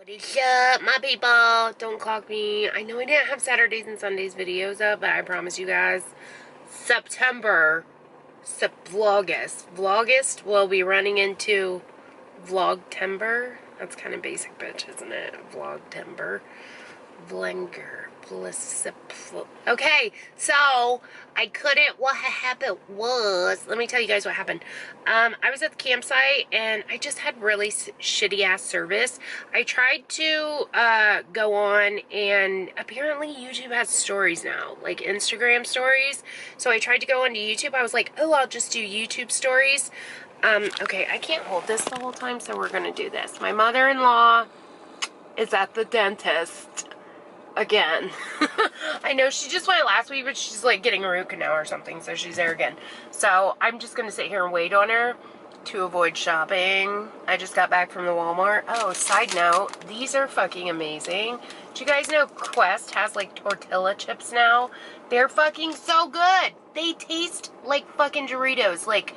What is up, my people? Don't clock me. I know I didn't have Saturdays and Sundays videos up, but I promise you guys, September, Vlogust will be running into Vlogtember. That's kind of basic, bitch, isn't it? Vlogtember. Vlenger. Okay, so I couldn't. What happened was, let me tell you guys what happened. I was at the campsite and I just had really shitty ass service. I tried to go on, and apparently YouTube has stories now, like Instagram stories. So I tried to go onto YouTube. I was like, oh, I'll just do YouTube stories. Okay, I can't hold this the whole time, so we're gonna do this. My mother-in-law is at the dentist again. I know she just went last week, but she's like getting a root canal or something, so she's there again. So I'm just gonna sit here and wait on her to avoid shopping. I just got back from the Walmart. Oh, side note, these are fucking amazing. Do you guys know Quest has like tortilla chips now? They're fucking so good. They taste like fucking Doritos. Like,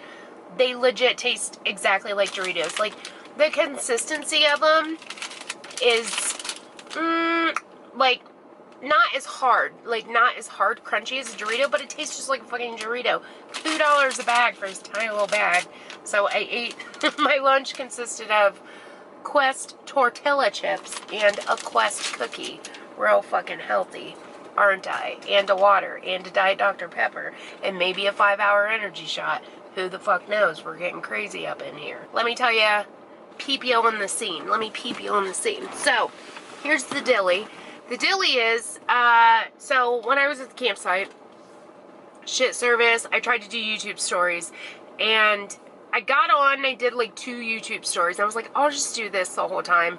they legit taste exactly like Doritos. Like, the consistency of them is like not as hard crunchy as a Dorito, but it tastes just like a fucking Dorito. $2 a bag for this tiny little bag. So I ate, my lunch consisted of Quest tortilla chips and a Quest cookie. Real fucking healthy, aren't I? And a water, and a Diet Dr. Pepper, and maybe a 5-hour energy shot. Who the fuck knows? We're getting crazy up in here. Let me tell you, peep you on the scene. Let me peep you on the scene. So, here's the dilly. The dilly is, so when I was at the campsite, shit service, I tried to do YouTube stories, and I got on, I did like 2 YouTube stories, and I was like, I'll just do this the whole time,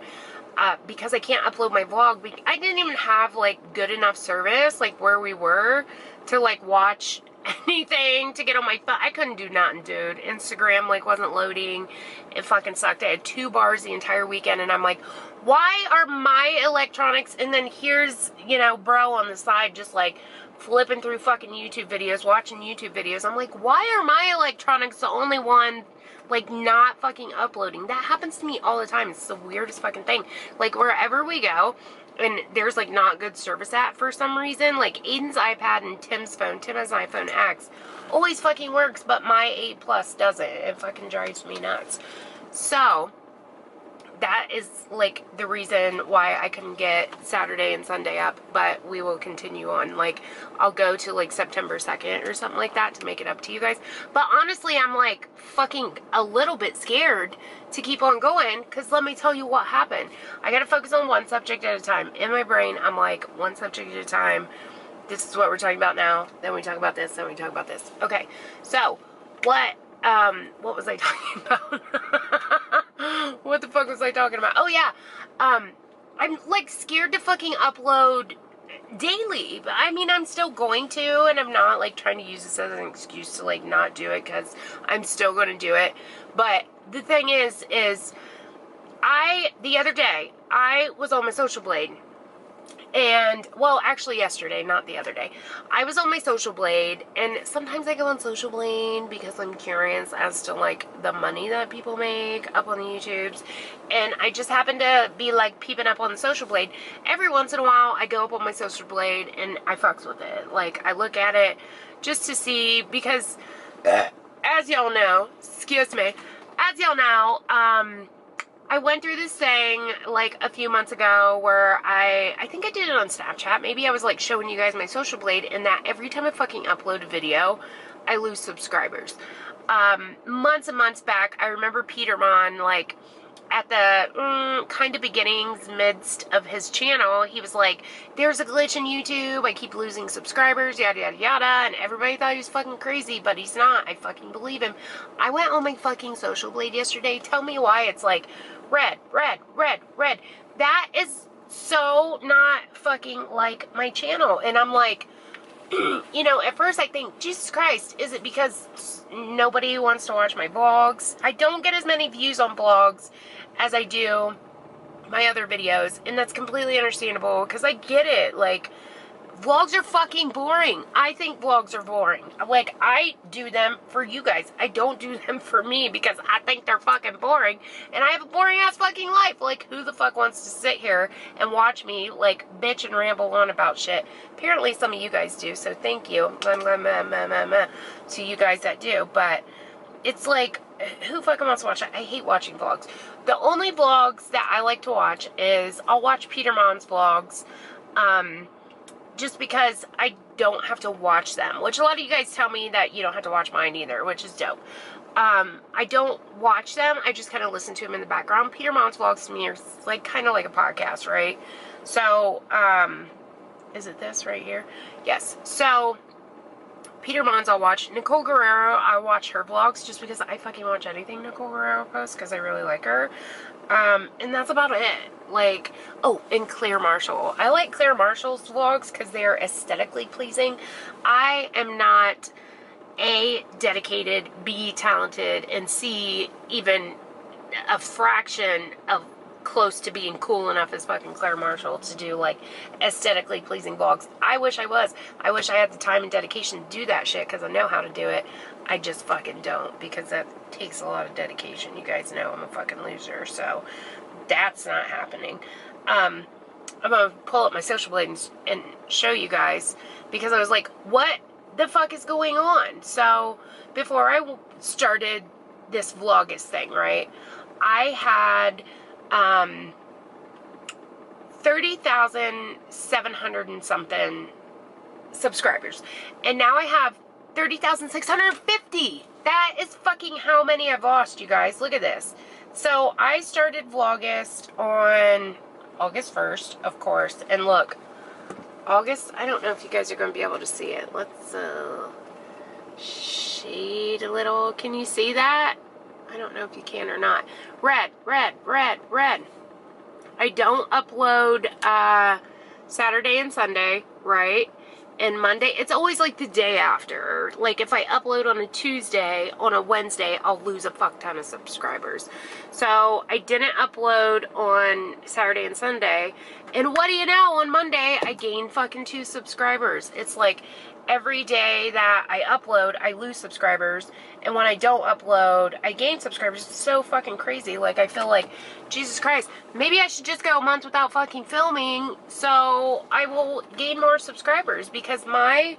because I can't upload my vlog. I didn't even have like good enough service, like where we were, to like watch anything, to get on my phone. I couldn't do nothing, dude. Instagram like wasn't loading. It fucking sucked. I had 2 bars the entire weekend, and I'm like, why are my electronics, and then here's, you know, bro on the side just like flipping through fucking YouTube videos, watching YouTube videos. I'm like, why are my electronics the only one like not fucking uploading? That happens to me all the time. It's the weirdest fucking thing. Like, wherever we go and there's like not good service at, for some reason, like Aiden's iPad and Tim's phone, Tim has an iPhone X, always fucking works, but my 8 Plus doesn't. It fucking drives me nuts. So that is like the reason why I couldn't get Saturday and Sunday up, but we will continue on. Like, I'll go to like September 2nd or something like that to make it up to you guys. But honestly, I'm like fucking a little bit scared to keep on going, because let me tell you what happened. I gotta focus on one subject at a time. In my brain, I'm like, one subject at a time. This is what we're talking about now. Then we talk about this. Then we talk about this. Okay, so what was I talking about? What the fuck was I talking about? Oh yeah, I'm like scared to fucking upload daily, but I mean, I'm still going to, and I'm not like trying to use this as an excuse to like not do it, because I'm still going to do it. But the thing is the other day, I was on my Social Blade, and, well, actually yesterday, not the other day, I was on my Social Blade, and sometimes I go on Social Blade because I'm curious as to, like, the money that people make up on the YouTubes, and I just happen to be, like, peeping up on the Social Blade. Every once in a while, I go up on my Social Blade, and I fucks with it. Like, I look at it just to see, because, as y'all know, excuse me, as y'all know, I went through this thing like a few months ago where I think I did it on Snapchat. Maybe I was like showing you guys my Social Blade, and that every time I fucking upload a video, I lose subscribers. Months and months back, I remember Petermon, like, at the kind of beginnings, midst of his channel, he was like, there's a glitch in YouTube, I keep losing subscribers, yada yada yada, and everybody thought he was fucking crazy, but he's not. I fucking believe him. I went on my fucking Social Blade yesterday. Tell me why it's like red, red, red, red. That is so not fucking like my channel. And I'm like, you know, at first I think, Jesus Christ, is it because nobody wants to watch my vlogs? I don't get as many views on vlogs as I do my other videos, and that's completely understandable, because I get it. Like, Vlogs are fucking boring. I think vlogs are boring. Like, I do them for you guys. I don't do them for me because I think they're fucking boring. And I have a boring ass fucking life. Like, who the fuck wants to sit here and watch me, like, bitch and ramble on about shit? Apparently some of you guys do, so thank you. To you guys that do. But it's like, who fucking wants to watch that? I hate watching vlogs. The only vlogs that I like to watch is, I'll watch Peter Mon's vlogs. Just because I don't have to watch them, which a lot of you guys tell me that you don't have to watch mine either, which is dope. I don't watch them. I just kind of listen to them in the background. Peter Mon's vlogs to me are like kind of like a podcast, right? So, is it this right here? Yes. So, Peter Mon's I'll watch. Nicole Guerrero, I watch her vlogs just because I fucking watch anything Nicole Guerrero posts because I really like her. And that's about it. Like, oh, and Claire Marshall. I like Claire Marshall's vlogs because they are aesthetically pleasing. I am not A, dedicated, B, talented, and C, even a fraction of close to being cool enough as fucking Claire Marshall to do, like, aesthetically pleasing vlogs. I wish I was. I wish I had the time and dedication to do that shit because I know how to do it. I just fucking don't because that takes a lot of dedication. You guys know I'm a fucking loser, so that's not happening. I'm gonna pull up my Social Blade and show you guys because I was like, what the fuck is going on? So before I started this Vlogmas thing, right, I had 30,700 and something subscribers, and now I have 30,650. That is fucking how many I've lost, you guys. Look at this. So I started Vlogmas on August 1st, of course, and look, August, I don't know if you guys are going to be able to see it. Let's shade a little. Can you see that? I don't know if you can or not. Red, red, red, red. I don't upload Saturday and Sunday, right? And Monday, it's always like the day after. Like if I upload on a Tuesday, on a Wednesday, I'll lose a fuck ton of subscribers. So I didn't upload on Saturday and Sunday. And what do you know, on Monday, I gained fucking 2 subscribers. It's like every day that I upload, I lose subscribers. And when I don't upload, I gain subscribers. It's so fucking crazy. Like, I feel like, Jesus Christ, maybe I should just go a month without fucking filming so I will gain more subscribers, because my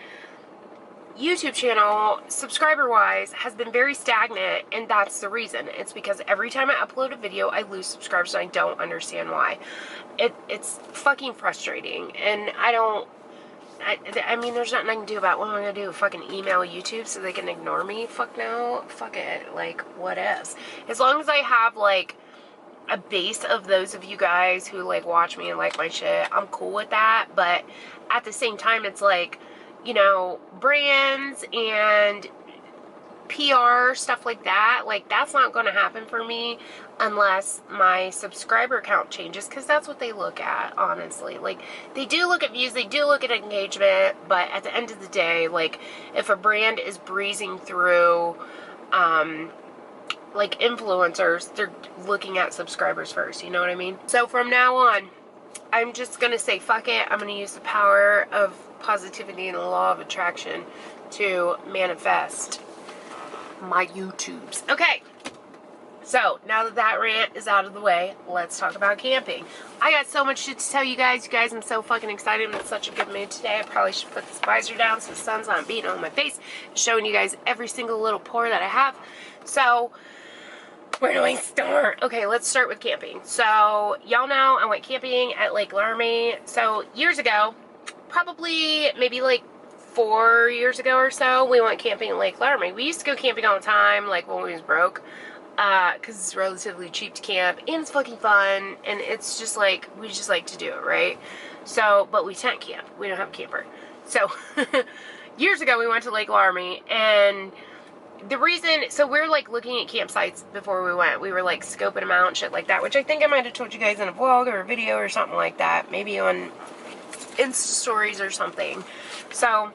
YouTube channel, subscriber-wise, has been very stagnant, and that's the reason. It's because every time I upload a video, I lose subscribers, and I don't understand why. It's fucking frustrating, and I mean, there's nothing I can do about it. What am I going to do? Fucking email YouTube so they can ignore me? Fuck no. Fuck it. Like, what else? As long as I have, like, a base of those of you guys who, like, watch me and like my shit, I'm cool with that. But at the same time, it's like, you know, brands and PR, stuff like that, like, that's not going to happen for me unless my subscriber count changes, because that's what they look at, honestly. Like, they do look at views, they do look at engagement, but at the end of the day, like, if a brand is breezing through, like, influencers, they're looking at subscribers first, you know what I mean? So from now on, I'm just going to say, fuck it, I'm going to use the power of positivity and the law of attraction to manifest my YouTubes. Okay, so now that that rant is out of the way, let's talk about camping. I got so much shit to tell you guys. You guys, I'm so fucking excited. I'm in such a good mood today. I probably should put this visor down so the sun's not beating on my face, showing you guys every single little pore that I have. So, where do I start? Okay, let's start with camping. So, y'all know I went camping at Lake Laramie. So, years ago, probably maybe like 4 years ago or so, we went camping in Lake Laramie. We used to go camping all the time, like when we was broke, because it's relatively cheap to camp, and it's fucking fun, and it's just like, we just like to do it, right? So, but we tent camp. We don't have a camper. So, years ago, we went to Lake Laramie, and the reason, so we're like looking at campsites before we went. We were like scoping them out and shit like that, which I think I might have told you guys in a vlog or a video or something like that, maybe on Insta stories or something. So,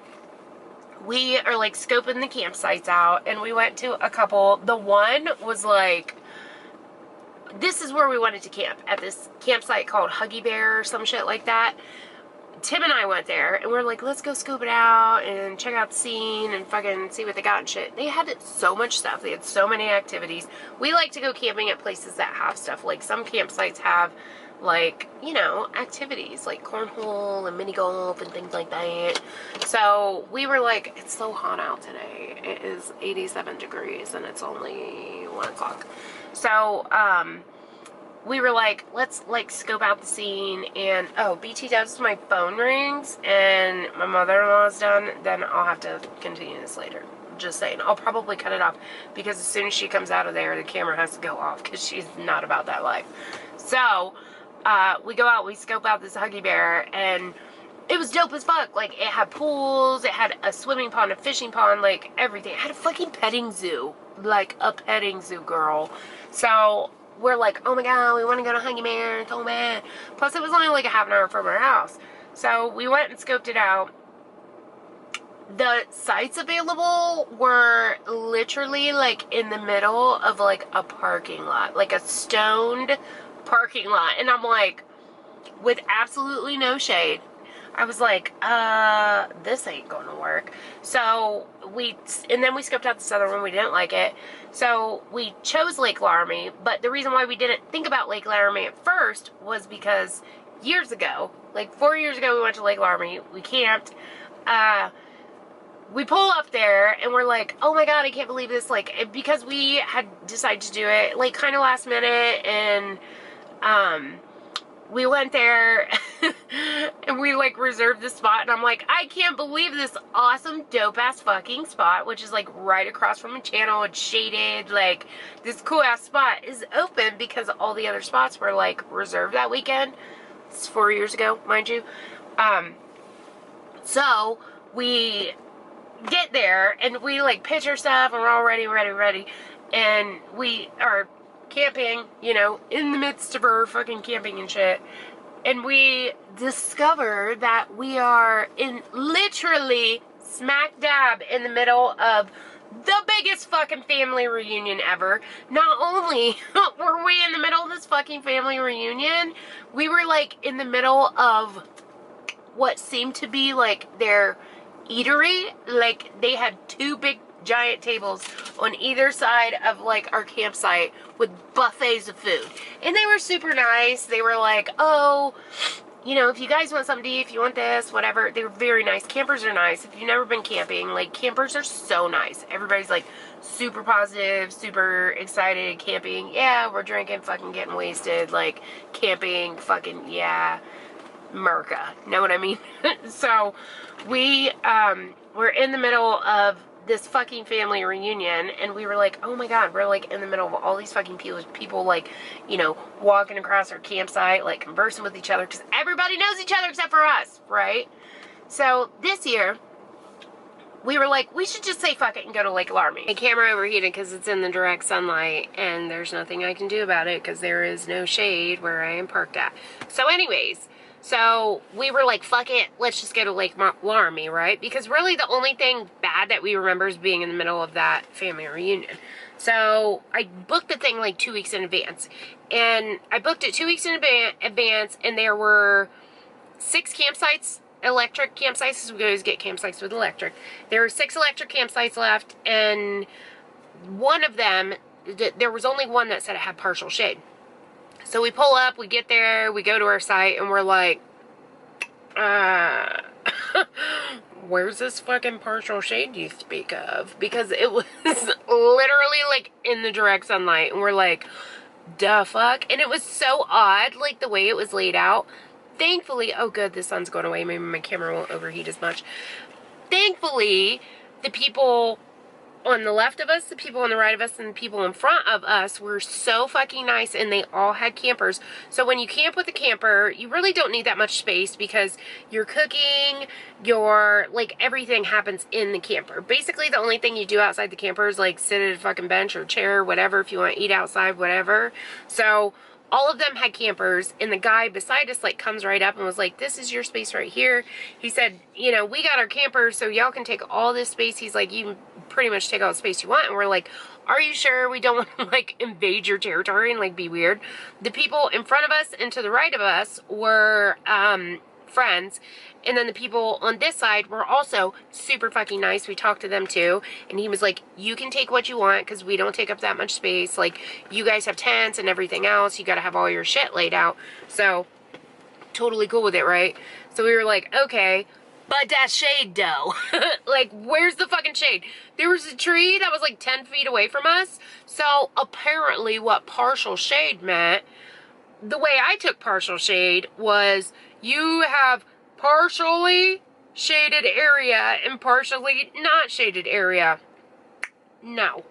we are like scoping the campsites out, and we went to a couple. The one was like, this is where we wanted to camp, at this campsite called Huggy Bear or some shit like that. Tim and I went there, and we're like, let's go scope it out and check out the scene and fucking see what they got and shit. They had so much stuff. They had so many activities. We like to go camping at places that have stuff. Like, some campsites have, like, you know, activities like cornhole and mini golf and things like that. So we were like, it's so hot out today. It is 87 degrees, and it's only 1 o'clock. So, we were like, let's, like, scope out the scene, and, oh, BT does my phone rings, and my mother-in-law's done, then I'll have to continue this later. Just saying. I'll probably cut it off, because as soon as she comes out of there, the camera has to go off, because she's not about that life. So, we go out, we scope out this Huggy Bear, and it was dope as fuck. Like, it had pools, it had a swimming pond, a fishing pond, like, everything. It had a fucking petting zoo. Like, a petting zoo, girl. So we're like, oh my god, we want to go to Huggy Bear so bad. Plus, it was only like a half an hour from our house. So we went and scoped it out. The sites available were literally, like, in the middle of, like, a parking lot. Like, a stoned parking lot. And I'm like, with absolutely no shade, I was like, this ain't gonna work. So and then we scoped out this other one. We didn't like it. So we chose Lake Laramie. But the reason why we didn't think about Lake Laramie at first was because years ago, like 4 years ago, we went to Lake Laramie. We camped. We pull up there, and we're like, oh my god, I can't believe this. Like, because we had decided to do it, like, kind of last minute, and, we went there, and we, like, reserved the spot, and I'm like, I can't believe this awesome, dope-ass fucking spot, which is, like, right across from a channel. It's shaded, like, this cool-ass spot is open because all the other spots were, like, reserved that weekend. It's 4 years ago, mind you. So, we get there, and we, like, pitch our stuff, and we're all ready, and we are camping, you know, in the midst of our fucking camping and shit, and we discover that we are in literally smack dab in the middle of the biggest fucking family reunion ever. Not only were we in the middle of this fucking family reunion, we were, like, in the middle of what seemed to be, like, their eatery. Like, they had 2 big giant tables on either side of, like, our campsite with buffets of food, and they were super nice. They were like, oh, you know, if you guys want something to eat, if you want this, whatever. They were very nice. Campers are nice. If you've never been camping, like, campers are so nice. Everybody's, like, super positive, super excited, camping. Yeah, we're drinking, fucking getting wasted, like, camping, fucking, yeah, Merca. Know what I mean? So, we, were in the middle of this fucking family reunion, and we were like, oh my god, we're, like, in the middle of all these fucking people, like, you know, walking across our campsite, like, conversing with each other, because everybody knows each other except for us, right? So, this year, we were like, we should just say fuck it and go to Lake Laramie. My camera overheated because it's in the direct sunlight, and there's nothing I can do about it, because there is no shade where I am parked at. So, anyways, so we were like, fuck it, let's just go to Lake Laramie, right? Because really the only thing bad that we remember is being in the middle of that family reunion. So I booked the thing like 2 weeks in advance. And I booked it 2 weeks in advance, and there were 6 campsites, electric campsites, we always get campsites with electric. There were 6 electric campsites left, and one of them, there was only one that said it had partial shade. So we pull up, we get there, we go to our site, and we're like, where's this fucking partial shade you speak of? Because it was literally, like, in the direct sunlight, and we're like, duh fuck? And it was so odd, like, the way it was laid out. Thankfully, oh good, the sun's going away, maybe my camera won't overheat as much. Thankfully, the people on the left of us, the people on the right of us, and the people in front of us were so fucking nice, and they all had campers. So when you camp with a camper, you really don't need that much space, because you're cooking, like, everything happens in the camper. Basically, the only thing you do outside the camper is, like, sit at a fucking bench or chair, whatever, if you want to eat outside, whatever. So all of them had campers, and the guy beside us, like, comes right up and was like, this is your space right here. He said, you know, we got our camper, so y'all can take all this space. He's like, you can pretty much take all the space you want. And we're like, are you sure? We don't want to, like, invade your territory and, like, be weird. The people in front of us and to the right of us were friends. And then the people on this side were also super fucking nice. We talked to them too. And he was like, you can take what you want because we don't take up that much space. Like, you guys have tents and everything else. You got to have all your shit laid out. So, totally cool with it, right? So we were like, okay, but that shade though. Like, where's the fucking shade? There was a tree that was like 10 feet away from us. So, apparently what partial shade meant, the way I took partial shade was you have partially shaded area and partially not shaded area. No.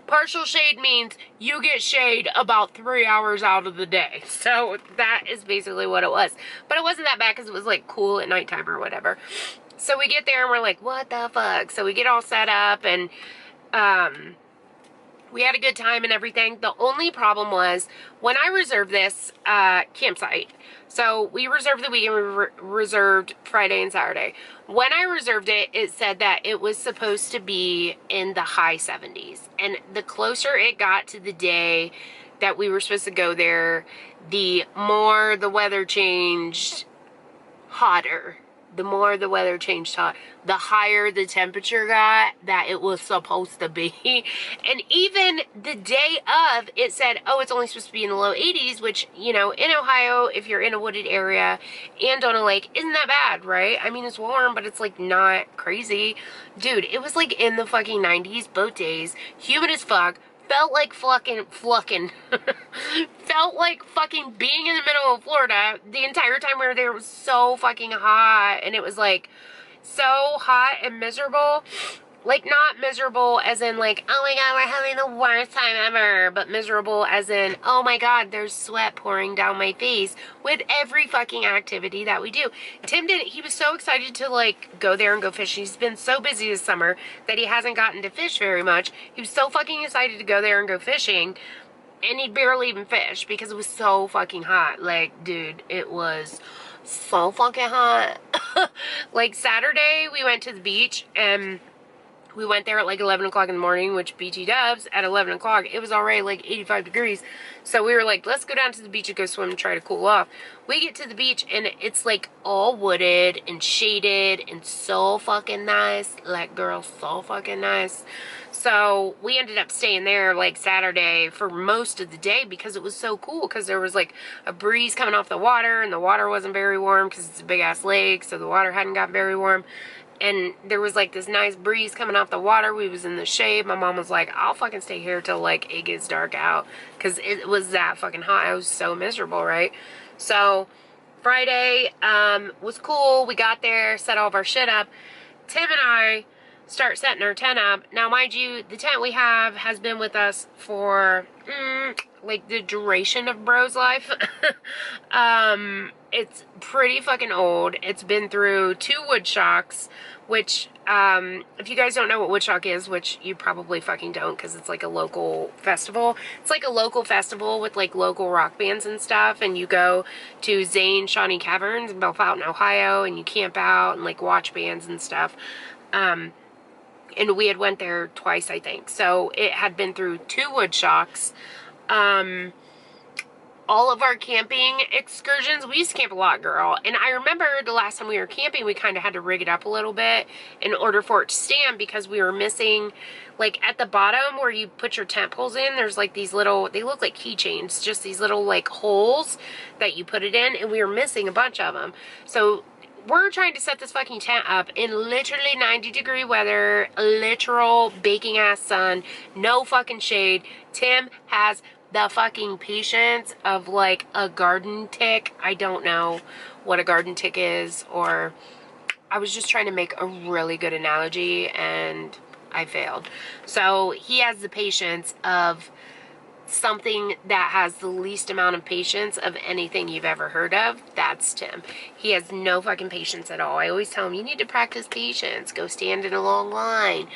Partial shade means you get shade about 3 hours out of the day. So that is basically what it was. But it wasn't that bad because it was like cool at nighttime or whatever. So we get there and we're like, what the fuck? So we get all set up and we had a good time and everything. The only problem was when I reserved this campsite. So we reserved the weekend, we reserved Friday and Saturday. When I reserved it, it said that it was supposed to be in the high 70s. And the closer it got to the day that we were supposed to go there, the more the weather changed hotter. The more the weather changed hot, the higher the temperature got that it was supposed to be. And even the day of, it said, oh, it's only supposed to be in the low 80s, which, you know, in Ohio, if you're in a wooded area and on a lake, isn't that bad, right? I mean, it's warm, but it's like not crazy. Dude, it was like in the fucking 90s both days, humid as fuck. Felt like felt like fucking being in the middle of Florida the entire time we were there. It was so fucking hot, and it was like so hot and miserable. Like, not miserable as in like, oh my god, we're having the worst time ever, but miserable as in, oh my god, there's sweat pouring down my face with every fucking activity that we do. Tim didn't, he was so excited to like go there and go fishing. He's been so busy this summer that he hasn't gotten to fish very much. He was so fucking excited to go there and go fishing, and he barely even fished because it was so fucking hot. Like, dude, it was so fucking hot. Like, Saturday, we went to the beach, and we went there at like 11 o'clock in the morning, which BT dubs, at 11 o'clock, it was already like 85 degrees. So we were like, let's go down to the beach and go swim and try to cool off. We get to the beach and it's like all wooded and shaded and so fucking nice. Like, girl, so fucking nice. So we ended up staying there like Saturday for most of the day because it was so cool, because there was like a breeze coming off the water and the water wasn't very warm because it's a big ass lake, so the water hadn't got very warm. And there was like this nice breeze coming off the water. We was in the shade. My mom was like, I'll fucking stay here till like it gets dark out, because it was that fucking hot. I was so miserable, right? So Friday was cool. We got there, set all of our shit up. Tim and I start setting our tent up. Now, mind you, the tent we have has been with us for like the duration of Bro's life. It's pretty fucking old. It's been through 2 wood shocks, which, if you guys don't know what wood shock is, which you probably fucking don't, because it's like a local festival. It's like a local festival with like local rock bands and stuff, and you go to Zane Shawnee Caverns in Bellefontaine, Ohio, and you camp out and like watch bands and stuff. And we had went there twice, I think. So it had been through 2 wood shocks. All of our camping excursions, we used to camp a lot, girl. And I remember the last time we were camping, we kind of had to rig it up a little bit in order for it to stand, because we were missing, like, at the bottom where you put your tent poles in, there's like these little, they look like keychains, just these little like holes that you put it in, and we were missing a bunch of them. So we're trying to set this fucking tent up in literally 90-degree weather, literal baking ass sun, no fucking shade. Tim has the fucking patience of like a garden tick. I don't know what a garden tick is, or I was just trying to make a really good analogy and I failed. So he has the patience of something that has the least amount of patience of anything you've ever heard of. That's Tim. He has no fucking patience at all. I always tell him, you need to practice patience. Go stand in a long line.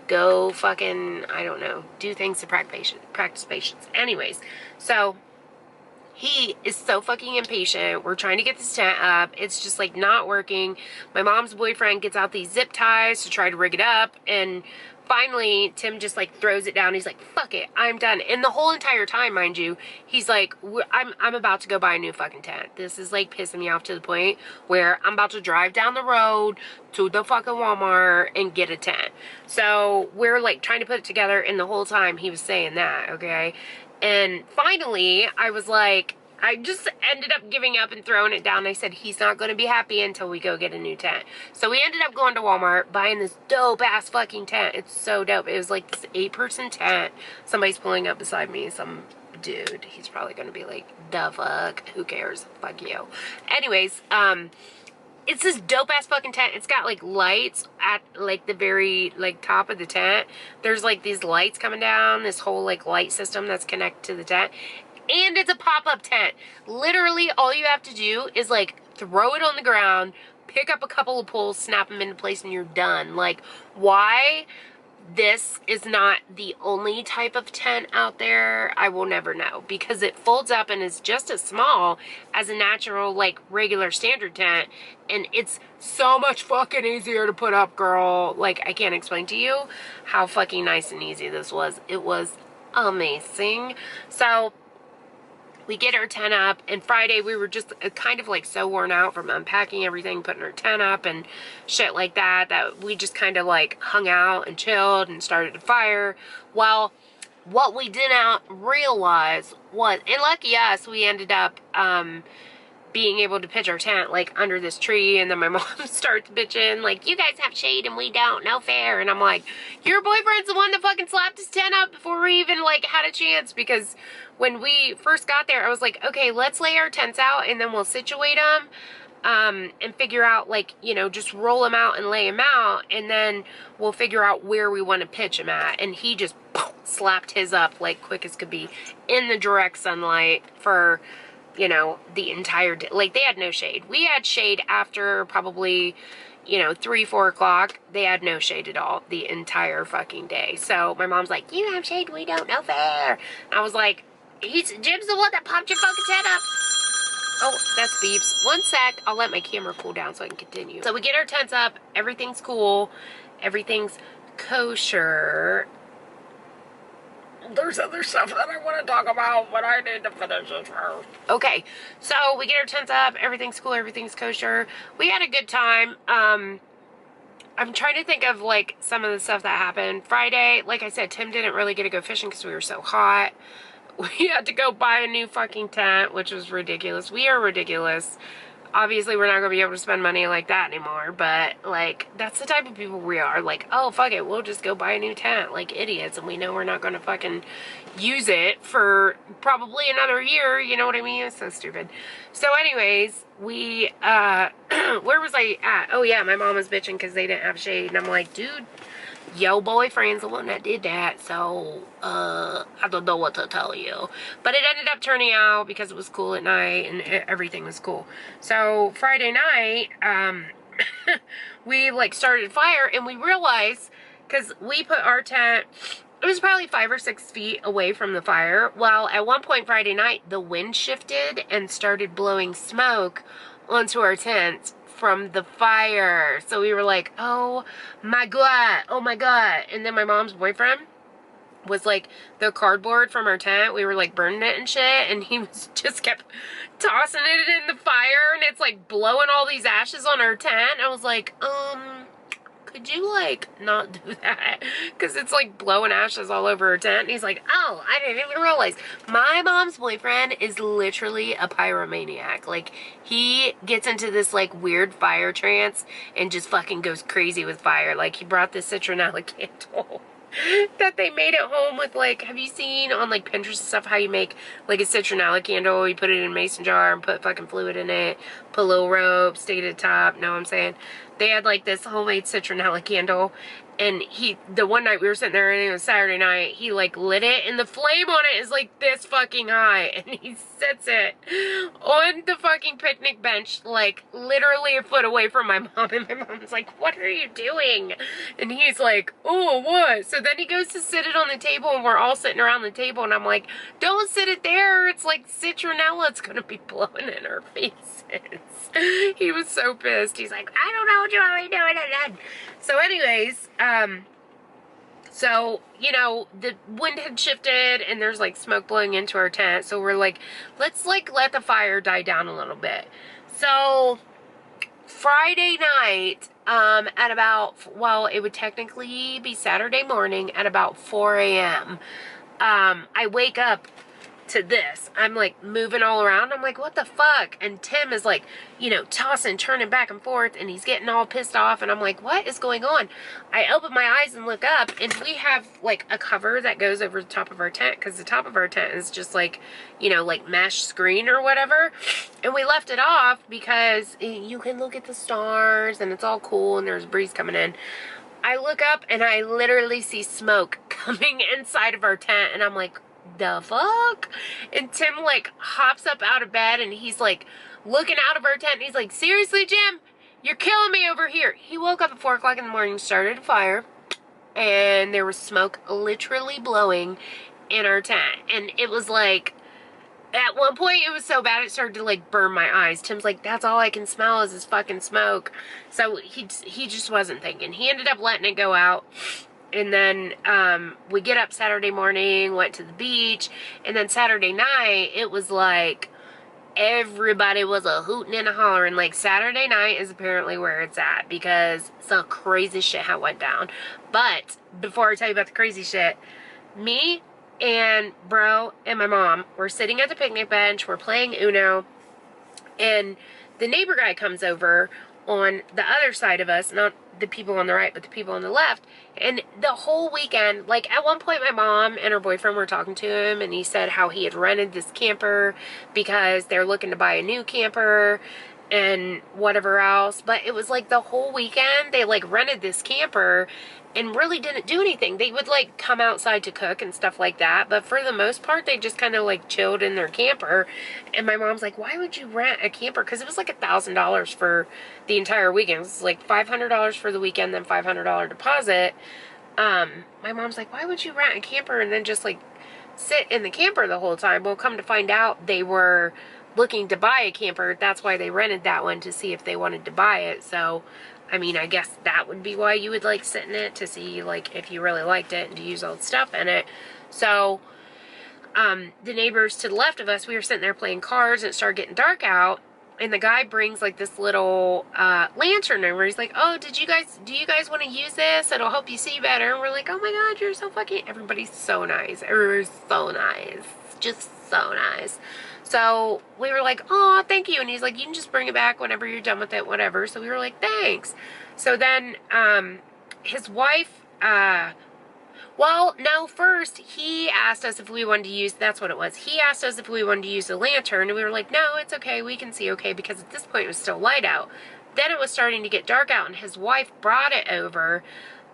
Go fucking, I don't know, do things to practice patience. Anyways, so he is so fucking impatient. We're trying to get this tent up. It's just like not working. My mom's boyfriend gets out these zip ties to try to rig it up, and finally, Tim just like throws it down. He's like, fuck it, I'm done. And the whole entire time, mind you, he's like, I'm about to go buy a new fucking tent. This is like pissing me off to the point where I'm about to drive down the road to the fucking Walmart and get a tent. So we're like trying to put it together, and the whole time he was saying that, okay? And finally, I was like, I just ended up giving up and throwing it down. I said, he's not going to be happy until we go get a new tent. So we ended up going to Walmart, buying this dope-ass fucking tent. It's so dope. It was like this 8-person tent. Somebody's pulling up beside me. Some dude. He's probably going to be like, the fuck? Who cares? Fuck you. Anyways, it's this dope-ass fucking tent. It's got, like, lights at, like, the very, like, top of the tent. There's, like, these lights coming down. This whole, like, light system that's connected to the tent. And it's a pop-up tent. Literally, all you have to do is, like, throw it on the ground, pick up a couple of poles, snap them into place, and you're done. Like, why this is not the only type of tent out there, I will never know. Because it folds up and is just as small as a natural, like, regular standard tent. And it's so much fucking easier to put up, girl. Like, I can't explain to you how fucking nice and easy this was. It was amazing. So we get our tent up, and Friday we were just kind of like so worn out from unpacking everything, putting our tent up and shit like that, that we just kind of like hung out and chilled and started a fire. Well, what we did not realize was, and lucky us, we ended up being able to pitch our tent like under this tree, and then my mom starts bitching like, you guys have shade and we don't, no fair. And I'm like, your boyfriend's the one that fucking slapped his tent up before we even like had a chance. Because when we first got there, I was like, okay, let's lay our tents out and then we'll situate them and figure out, like, you know, just roll them out and lay them out, and then we'll figure out where we want to pitch them at. And he just slapped his up like quick as could be in the direct sunlight for, you know, the entire day. Like, they had no shade. We had shade after probably, you know, 3, 4 o'clock. They had no shade at all the entire fucking day. So my mom's like, you have shade, we don't, no fair. I was like, Jim's the one that popped your fucking tent up. Oh, that's beeps. One sec, I'll let my camera cool down so I can continue. So we get our tents up, everything's cool, everything's kosher. There's other stuff that I want to talk about, but I need to finish this first. Okay, so we get our tents up, everything's cool, everything's kosher. We had a good time. I'm trying to think of, like, some of the stuff that happened. Friday, like I said, Tim didn't really get to go fishing because we were so hot. We had to go buy a new fucking tent, which was ridiculous. We are ridiculous. Obviously, we're not going to be able to spend money like that anymore, but, like, that's the type of people we are. Like, oh, fuck it, we'll just go buy a new tent, like idiots, and we know we're not going to fucking use it for probably another year, you know what I mean? It's so stupid. So, anyways, we, where was I at? Oh, yeah, my mom was bitching because they didn't have shade, and I'm like, dude, your boyfriend's the one that did that, so, I don't know what to tell you. But it ended up turning out because it was cool at night and everything was cool. So, Friday night, we, like, started a fire, and we realized, because we put our tent, it was probably 5 or 6 feet away from the fire. Well, at one point Friday night, the wind shifted and started blowing smoke onto our tent from the fire. So we were like, oh my god, oh my god. And then my mom's boyfriend was like, the cardboard from our tent, we were like burning it and shit, and he was just kept tossing it in the fire, and it's like blowing all these ashes on our tent. I was like, could you like not do that? Because it's like blowing ashes all over her tent. And he's like, oh, I didn't even realize. My mom's boyfriend is literally a pyromaniac. Like, he gets into this like weird fire trance and just fucking goes crazy with fire. Like, he brought this citronella candle that they made at home with, like, have you seen on like Pinterest and stuff how you make like a citronella candle? You put it in a mason jar and put fucking fluid in it, put a little rope, stick it at the top. Know what I'm saying? They had like this homemade citronella candle, and the one night we were sitting there, and it was Saturday night, he like lit it, and the flame on it is like this fucking high, and he sets it on the fucking picnic bench, like literally a foot away from my mom, and my mom's like, what are you doing? And he's like, oh, what? So then he goes to sit it on the table, and we're all sitting around the table, and I'm like, don't sit it there, it's like citronella, it's gonna be blowing in our faces. He was so pissed. He's like, I don't know what you want me doing. So anyways, So, you know, the wind had shifted and there's like smoke blowing into our tent. So we're like, let's like let the fire die down a little bit. So Friday night, at about, well, it would technically be Saturday morning at about 4 a.m. I wake up to this. I'm like moving all around. I'm like, what the fuck? And Tim is like, you know, tossing, turning back and forth, and he's getting all pissed off. And I'm like, what is going on? I open my eyes and look up, and we have like a cover that goes over the top of our tent, because the top of our tent is just like, you know, like mesh screen or whatever. And we left it off because you can look at the stars and it's all cool and there's a breeze coming in. I look up and I literally see smoke coming inside of our tent, and I'm like, the fuck? And Tim like hops up out of bed and he's like looking out of our tent and he's like, seriously, Jim, you're killing me over here. He woke up at 4 o'clock in the morning, started a fire, and there was smoke literally blowing in our tent. And it was like, at one point it was so bad it started to like burn my eyes. Tim's like, that's all I can smell is this fucking smoke. So he just wasn't thinking. He ended up letting it go out. And then we get up Saturday morning, went to the beach, and then Saturday night, it was like everybody was a hooting and a hollering. Like, Saturday night is apparently where it's at, because some crazy shit had went down. But before I tell you about the crazy shit, me and bro and my mom were sitting at the picnic bench, we're playing Uno, and the neighbor guy comes over on the other side of us, not the people on the right, but the people on the left. And the whole weekend, like at one point my mom and her boyfriend were talking to him, and he said how he had rented this camper because they're looking to buy a new camper and whatever else. But it was like the whole weekend they like rented this camper and really didn't do anything. They would like come outside to cook and stuff like that, but for the most part they just kind of like chilled in their camper. And my mom's like, why would you rent a camper? Because it was like $1,000 for the entire weekend. It was like $500 for the weekend, then $500 deposit. My mom's like, why would you rent a camper and then just like sit in the camper the whole time? Well, come to find out, they were looking to buy a camper. That's why they rented that one, to see if they wanted to buy it. So I mean, I guess that would be why you would like sit in it, to see like if you really liked it and to use all the stuff in it. So the neighbors to the left of us, we were sitting there playing cards, and it started getting dark out, and the guy brings like this little lantern over. He's like, oh, do you guys want to use this? It'll help you see better. And we're like, oh my god, you're so fucking, everybody's so nice. Everybody's so nice. Just so nice. So we were like, oh, thank you. And he's like, you can just bring it back whenever you're done with it, whatever. So we were like, thanks. So then his wife, well, no, first he asked us if we wanted to use, that's what it was. He asked us if we wanted to use the lantern, and we were like, no, it's okay. We can see okay, because at this point it was still light out. Then it was starting to get dark out, and his wife brought it over,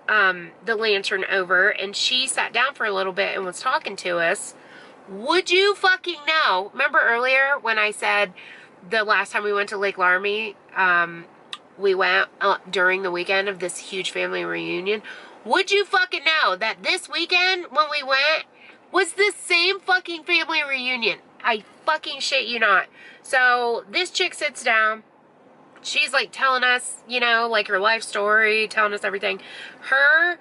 the lantern over, and she sat down for a little bit and was talking to us. Would you fucking know? Remember earlier when I said the last time we went to Lake Laramie, we went during the weekend of this huge family reunion? Would you fucking know that this weekend when we went was this same fucking family reunion? I fucking shit you not. So this chick sits down. She's like telling us, you know, like her life story, telling us everything. Her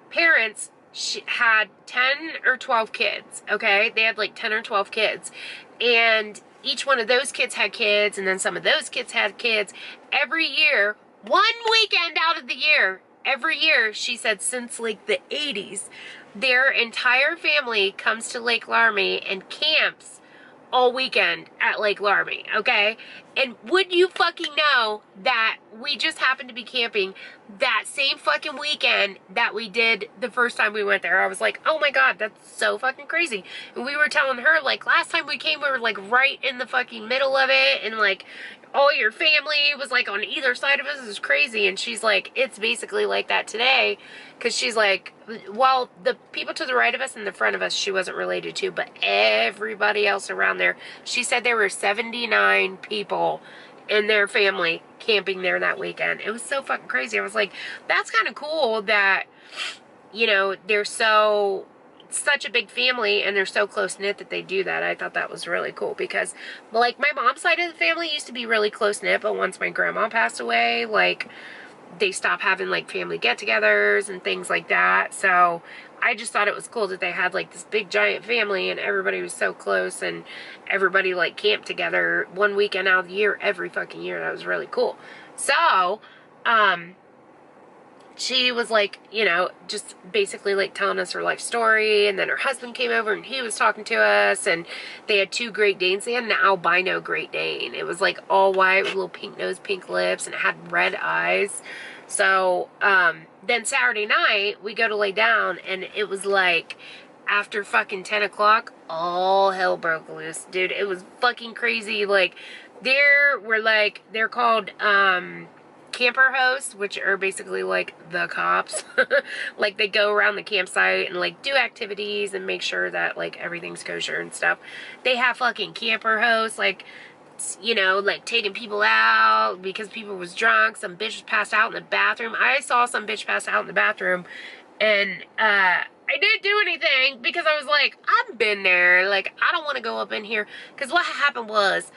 parents, she had 10 or 12 kids, okay? They had like 10 or 12 kids. And each one of those kids had kids, and then some of those kids had kids. Every year, one weekend out of the year, every year, she said since like the 80s, their entire family comes to Lake Laramie and camps all weekend at Lake Laramie, okay? And would you fucking know that we just happened to be camping that same fucking weekend that we did the first time we went there? I was like, oh my god, that's so fucking crazy. And we were telling her, like, last time we came, we were like right in the fucking middle of it, and like all your family was like on either side of us. It was crazy. And she's like, it's basically like that today. Because she's like, well, the people to the right of us and the front of us, she wasn't related to, but everybody else around there, she said there were 79 people in their family camping there that weekend. It was so fucking crazy. I was like, that's kind of cool that, you know, they're such a big family and they're so close-knit that they do that. I thought that was really cool, because like my mom's side of the family used to be really close-knit, but once my grandma passed away, like they stopped having like family get-togethers and things like that. So I just thought it was cool that they had like this big giant family and everybody was so close and everybody like camped together one weekend out of the year, every fucking year. That was really cool. So, she was like, you know, just basically like telling us her life story, and then her husband came over and he was talking to us, and they had 2 Great Danes. They had an albino Great Dane. It was like all white with little pink nose, pink lips, and it had red eyes. So, then Saturday night, we go to lay down, and it was like, after fucking 10 o'clock, all hell broke loose. Dude, it was fucking crazy. Like, they're called, camper hosts, which are basically like the cops. Like, they go around the campsite and like do activities and make sure that like everything's kosher and stuff. They have fucking camper hosts, like, you know, like taking people out because people was drunk. Some bitch was passed out in the bathroom. I saw some bitch pass out in the bathroom, and I didn't do anything because I was like, I've been there. Like, I don't want to go up in here. Because what happened was,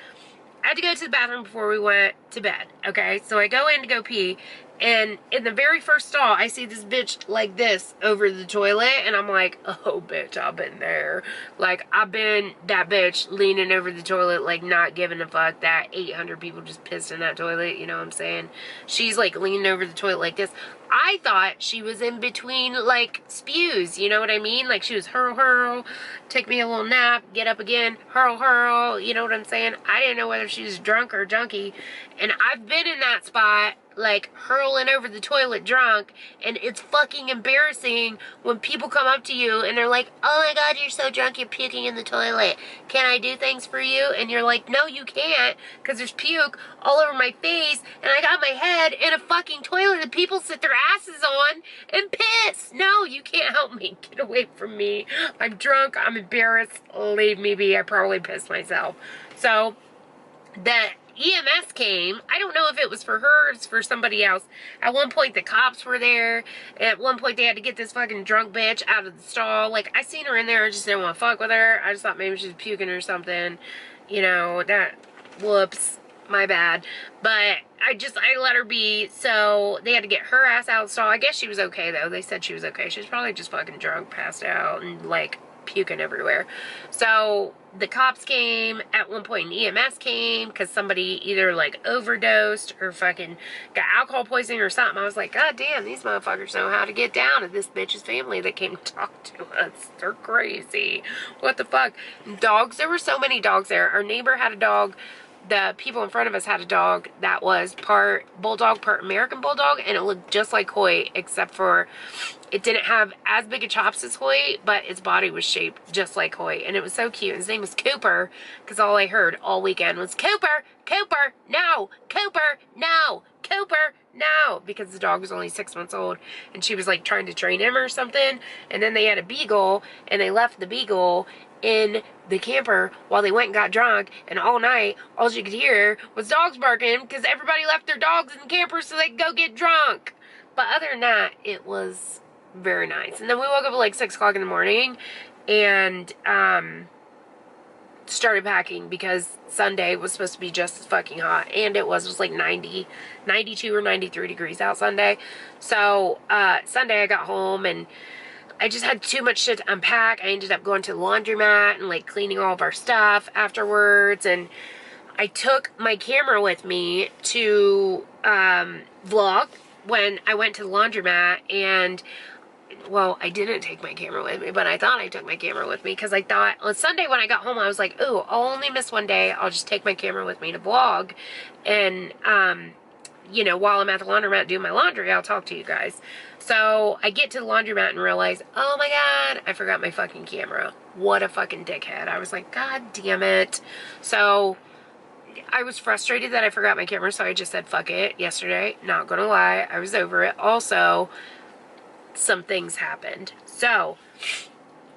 I had to go to the bathroom before we went to bed, okay? So I go in to go pee, and in the very first stall, I see this bitch like this over the toilet, and I'm like, oh, bitch, I've been there. Like, I've been that bitch leaning over the toilet, like, not giving a fuck that 800 people just pissed in that toilet, you know what I'm saying? She's, like, leaning over the toilet like this. I thought she was in between, like, spews, you know what I mean? Like, she was hurl, take me a little nap, get up again, hurl, you know what I'm saying? I didn't know whether she was drunk or junkie, and I've been in that spot, like, hurling over the toilet drunk, and it's fucking embarrassing when people come up to you, and they're like, oh my god, you're so drunk, you're puking in the toilet. Can I do things for you? And you're like, no, you can't, because there's puke all over my face, and I got my head in a fucking toilet, and people sit their asses on and piss. No, you can't help me. Get away from me. I'm drunk. I'm embarrassed. Leave me be. I probably pissed myself. So, the EMS came. I don't know if it was for her or it's for somebody else. At one point, the cops were there. At one point, they had to get this fucking drunk bitch out of the stall. Like, I seen her in there. I just didn't want to fuck with her. I just thought maybe she was puking or something. You know, whoops. My bad. But I let her be. So they had to get her ass out of the stall. I guess she was okay, though. They said she was okay. She was probably just fucking drunk, passed out, and like puking everywhere. So the cops came. At one point, EMS came because somebody either like overdosed or fucking got alcohol poisoning or something. I was like, god damn, these motherfuckers know how to get down to this bitch's family that came to talk to us. They're crazy. What the fuck? Dogs. There were so many dogs there. Our neighbor had a dog. The people in front of us had a dog that was part bulldog, part American bulldog, and it looked just like Hoyt, except for it didn't have as big a chops as Hoyt, but its body was shaped just like Hoyt, and it was so cute. His name was Cooper, because all I heard all weekend was, Cooper, Cooper, no, Cooper, no, Cooper, no, because the dog was only 6 months old, and she was like trying to train him or something, and then they had a beagle, and they left the beagle in the camper while they went and got drunk, and all night all you could hear was dogs barking because everybody left their dogs in the camper so they could go get drunk. But other than that, it was very nice. And then we woke up at like 6 o'clock in the morning and started packing because Sunday was supposed to be just as fucking hot, and it was like 92 or 93 degrees out Sunday. So Sunday I got home and I just had too much shit to unpack. I ended up going to the laundromat and like cleaning all of our stuff afterwards. And I took my camera with me to vlog when I went to the laundromat. And, well, I didn't take my camera with me, but I thought I took my camera with me because I thought on Sunday when I got home, I was like, ooh, I'll only miss one day. I'll just take my camera with me to vlog. And, you know, while I'm at the laundromat doing my laundry, I'll talk to you guys. So I get to the laundromat and realize, oh my god, I forgot my fucking camera. What a fucking dickhead. I was like, god damn it. So I was frustrated that I forgot my camera, so I just said fuck it yesterday. Not gonna lie, I was over it. Also, some things happened. So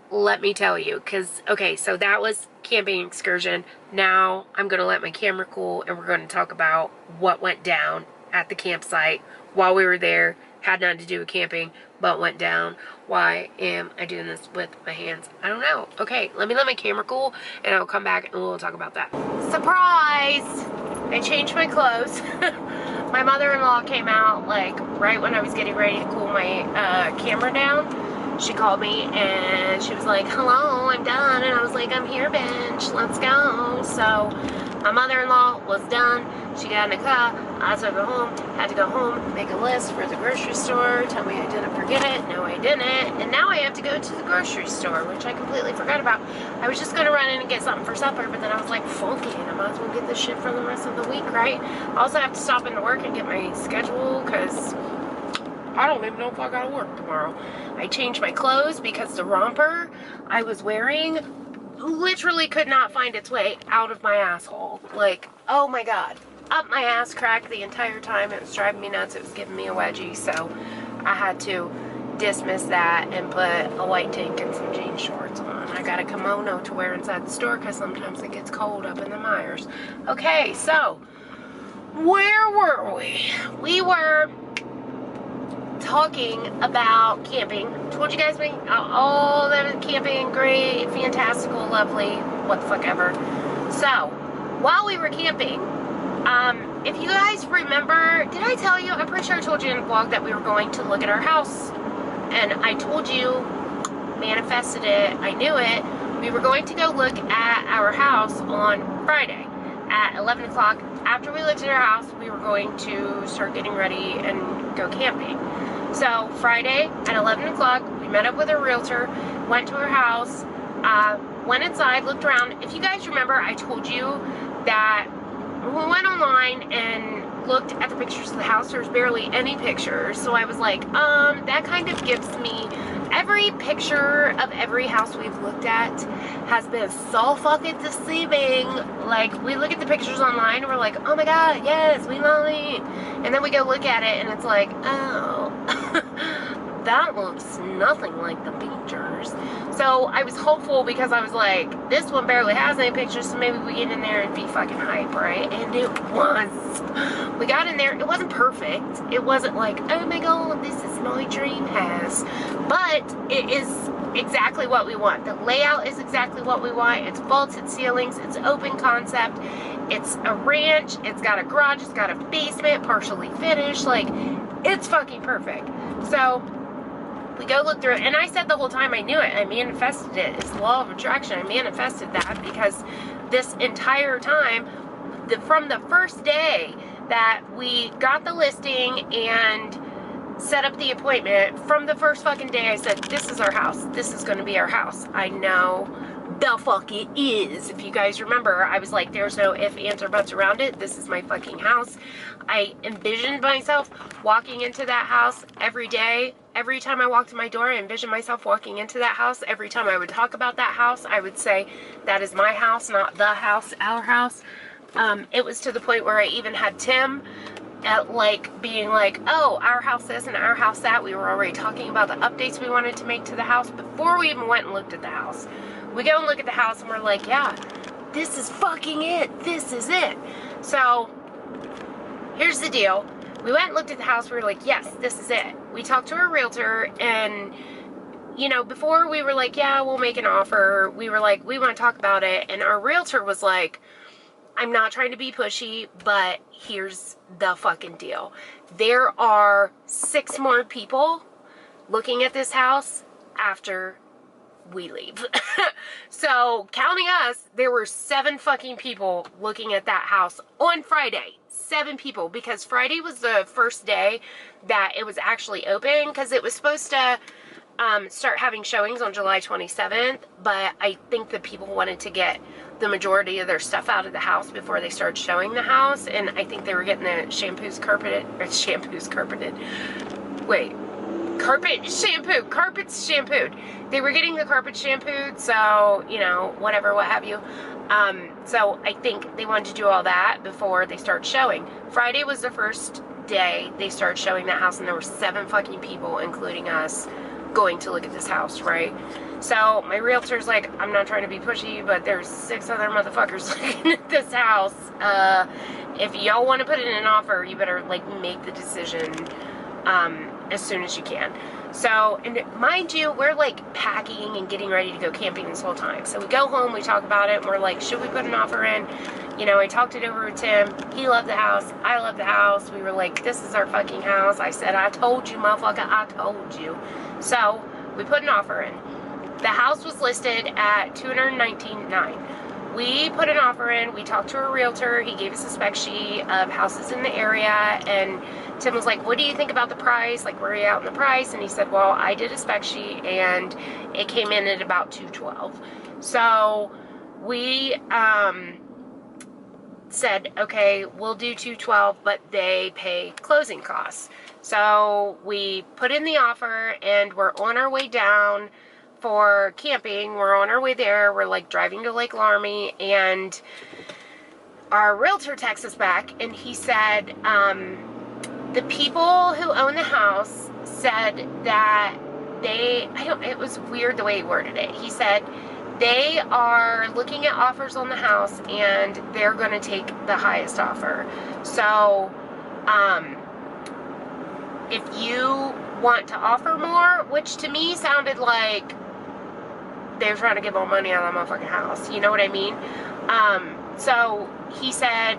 let me tell you, because, okay, so that was camping excursion. Now I'm gonna let my camera cool and we're gonna talk about what went down at the campsite while we were there. Had nothing to do with camping, but went down. Why am I doing this with my hands? I don't know. Okay, let me let my camera cool, and I'll come back and we'll talk about that. Surprise! I changed my clothes. My mother-in-law came out, like, right when I was getting ready to cool my camera down. She called me, and she was like, hello, I'm done. And I was like, I'm here, bitch. Let's go. So, my mother-in-law was done. She got in the car. I took her home. Had to go home, make a list for the grocery store. Tell me I didn't forget it. No, I didn't. And now I have to go to the grocery store, which I completely forgot about. I was just going to run in and get something for supper, but then I was like, fuck it. I might as well get this shit for the rest of the week, right? I also have to stop into work and get my schedule, because I don't even know if I got to work tomorrow. I changed my clothes because the romper I was wearing literally could not find its way out of my asshole. Like, oh my god. Up my ass crack the entire time. It was driving me nuts. It was giving me a wedgie. So I had to dismiss that and put a white tank and some jean shorts on. I got a kimono to wear inside the store because sometimes it gets cold up in the Myers. Okay, so where were we? We were talking about camping. Told you guys all that camping, great, fantastical, lovely, what the fuck ever. So while we were camping, if you guys remember, did I tell you? I'm pretty sure I told you in the vlog that we were going to look at our house, and I told you, manifested it, I knew it. We were going to go look at our house on Friday at 11 o'clock. After we looked at our house, we were going to start getting ready and go camping. So Friday at 11 o'clock, we met up with a realtor, went to her house, went inside, looked around. If you guys remember, I told you that we went online and looked at the pictures of the house. There's barely any pictures. So I was like, that kind of gives me, every picture of every house we've looked at has been so fucking deceiving. Like, we look at the pictures online and we're like, oh my god, yes, we love it. And then we go look at it and it's like, oh, that looks nothing like the pictures. So I was hopeful because I was like, this one barely has any pictures, so maybe we get in there and be fucking hype, right? And it was. We got in there. It wasn't perfect. It wasn't like, oh my god, this is my dream house. But it is exactly what we want. The layout is exactly what we want. It's vaulted ceilings. It's open concept. It's a ranch. It's got a garage. It's got a basement, partially finished. Like, it's fucking perfect. So we go look through it, and I said the whole time I knew it. I manifested it. It's the law of attraction. I manifested that because this entire time, from the first day that we got the listing and set up the appointment, from the first fucking day I said, this is our house. This is going to be our house. I know the fuck it is. If you guys remember, I was like, there's no ifs, ands, or buts around it. This is my fucking house. I envisioned myself walking into that house every day. Every time I walked in my door, I envisioned myself walking into that house. Every time I would talk about that house, I would say, that is my house, not the house, our house. It was to the point where I even had Tim at being like, oh, our house this and our house that. We were already talking about the updates we wanted to make to the house before we even went and looked at the house. We go and look at the house and we're like, yeah, this is fucking it. This is it. So here's the deal. We went and looked at the house. We were like, yes, this is it. We talked to our realtor, and, you know, before we were like, yeah, we'll make an offer. We were like, we want to talk about it. And our realtor was like, I'm not trying to be pushy, but here's the fucking deal. There are 6 more people looking at this house after we leave. So, counting us, there were 7 fucking people looking at that house on Friday. 7 people, because Friday was the first day that it was actually open, because it was supposed to start having showings on July 27th, but I think that people wanted to get the majority of their stuff out of the house before they started showing the house, and I think they were getting the carpets shampooed. They were getting the carpets shampooed, so, you know, whatever, what have you. So I think they wanted to do all that before they start showing. Friday was the first day they started showing that house, and there were 7 fucking people, including us, going to look at this house, right? So my realtor's like, I'm not trying to be pushy, but there's 6 other motherfuckers looking at this house. If y'all want to put in an offer, you better, like, make the decision as soon as you can. So, and mind you, we're like packing and getting ready to go camping this whole time. So we go home, we talk about it, and we're like, should we put an offer in? You know, I talked it over with Tim. He loved the house. I love the house. We were like, this is our fucking house. I said, I told you, motherfucker, I told you. So we put an offer in. The house was listed at $219,900. We put an offer in. We talked to a realtor. He gave us a spec sheet of houses in the area, and Tim was like, what do you think about the price? Like, where are you out in the price? And he said, well, I did a spec sheet, and it came in at about $212,000. So we said, okay, we'll do $212,000, but they pay closing costs. So we put in the offer, and we're on our way down for camping. We're on our way there. We're like driving to Lake Laramie, and our realtor texts us back, and he said, the people who own the house said that it was weird the way he worded it. He said they are looking at offers on the house, and they're going to take the highest offer. So, if you want to offer more, which to me sounded like they're trying to get more money out of my fucking house. You know what I mean? So he said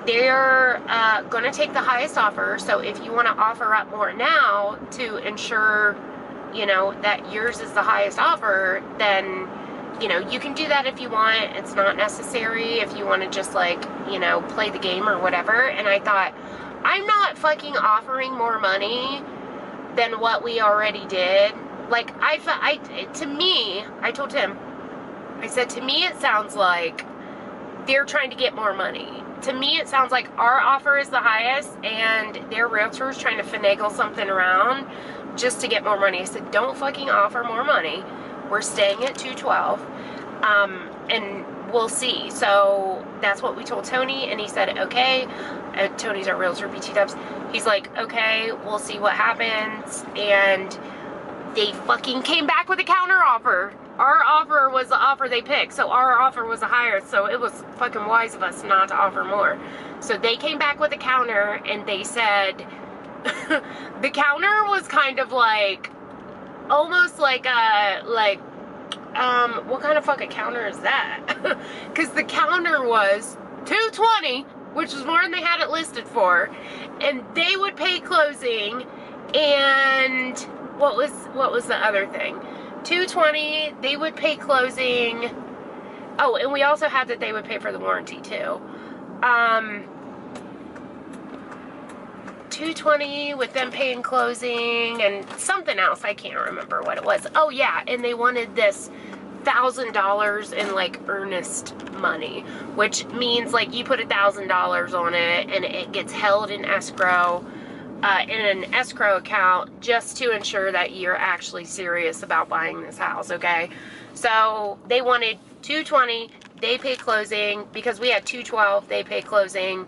they're going to take the highest offer. So if you want to offer up more now to ensure, you know, that yours is the highest offer, then, you know, you can do that if you want. It's not necessary if you want to just, like, you know, play the game or whatever. And I thought, I'm not fucking offering more money than what we already did. Like, to me, I told him, I said, to me it sounds like they're trying to get more money. To me it sounds like our offer is the highest, and their realtor is trying to finagle something around just to get more money. I said, don't fucking offer more money. We're staying at $212,000, and we'll see. So that's what we told Tony, and he said, okay. Tony's our realtor, BT Dubs. He's like, okay, we'll see what happens. And they fucking came back with a counter offer. Our offer was the offer they picked, so our offer was the higher, so it was fucking wise of us not to offer more. So they came back with a counter, and they said, the counter was kind of like, almost like what kind of fucking counter is that? Because the counter was $220,000, which was more than they had it listed for, and they would pay closing, and what was the other thing? $220,000, they would pay closing. Oh, and we also had that they would pay for the warranty too. $220,000 with them paying closing, and something else, I can't remember what it was. Oh yeah, and they wanted this $1,000 in like earnest money, which means like you put $1,000 on it, and it gets held in escrow, in an escrow account, just to ensure that you're actually serious about buying this house. Okay, so they wanted $220,000, they pay closing, because we had $212,000, they pay closing,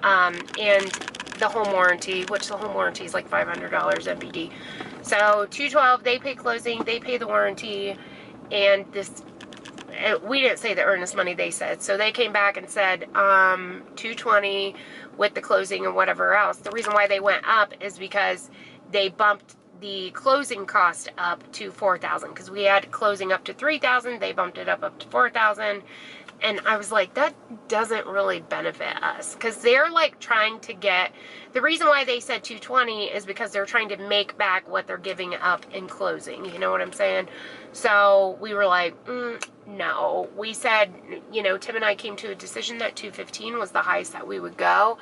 and the home warranty, which the home warranty is like $500 MPD. So $212,000, they pay closing, they pay the warranty, and this, we didn't say the earnest money, they said. So they came back and said $220,000 with the closing and whatever else. The reason why they went up is because they bumped the closing cost up to $4,000, because we had closing up to $3,000, they bumped it up to $4,000. And I was like, that doesn't really benefit us, because they're like trying to get, the reason why they said $220,000 is because they're trying to make back what they're giving up in closing. You know what I'm saying? So we were like, no. We said, you know, Tim and I came to a decision that $215,000 was the highest that we would go,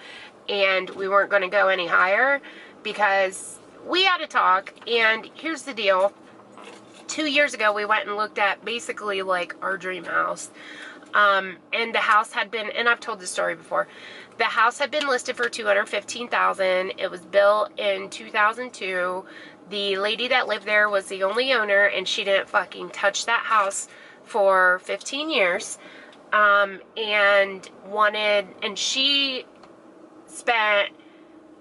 and we weren't going to go any higher, because we had to talk. And here's the deal. 2 years ago, we went and looked at basically like our dream house. And the house had been, and I've told this story before, the house had been listed for $215,000. It was built in 2002. The lady that lived there was the only owner, and she didn't fucking touch that house for 15 years. And she spent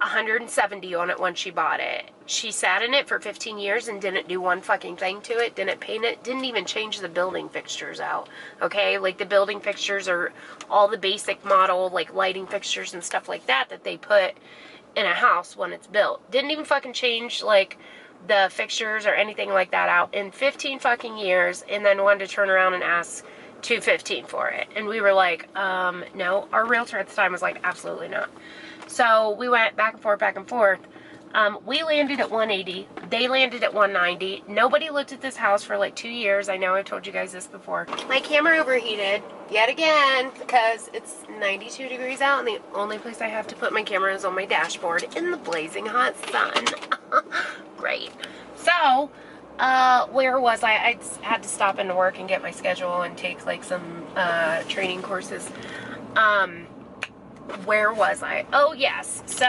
$170,000 on it when she bought it. She sat in it for 15 years and didn't do one fucking thing to it, didn't paint it, didn't even change the building fixtures out, okay? Like, the building fixtures are all the basic model, like, lighting fixtures and stuff like that that they put in a house when it's built. Didn't even fucking change, like, the fixtures or anything like that out in 15 fucking years, and then wanted to turn around and ask $215 for it. And we were like, no. Our realtor at the time was like, absolutely not. So we went back and forth, back and forth. We landed at 180. They landed at 190. Nobody looked at this house for like 2 years. I know I've told you guys this before. My camera overheated yet again because it's 92 degrees out, and the only place I have to put my camera is on my dashboard in the blazing hot sun. Great. So, where was I? I had to stop into work and get my schedule and take like some training courses. Where was I? Oh, yes. So,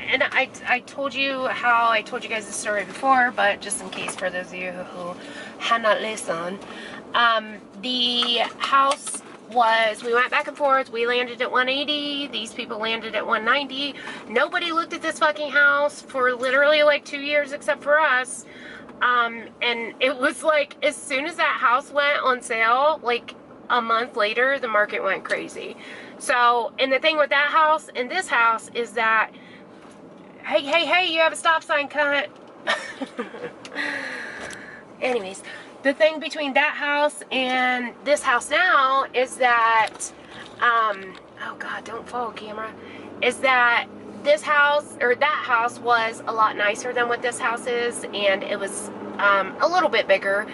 and I told you how I told you guys this story before, but just in case for those of you who had not listened, the house was, we went back and forth. We landed at 180. These people landed at 190. Nobody looked at this fucking house for literally like 2 years except for us. And it was like, as soon as that house went on sale, like a month later, the market went crazy. So, and the thing with that house and this house is that, hey, you have a stop sign, cunt. Anyways, the thing between that house and this house now is that, oh God, don't fall, camera, is that this house, or that house, was a lot nicer than what this house is, and it was a little bit bigger.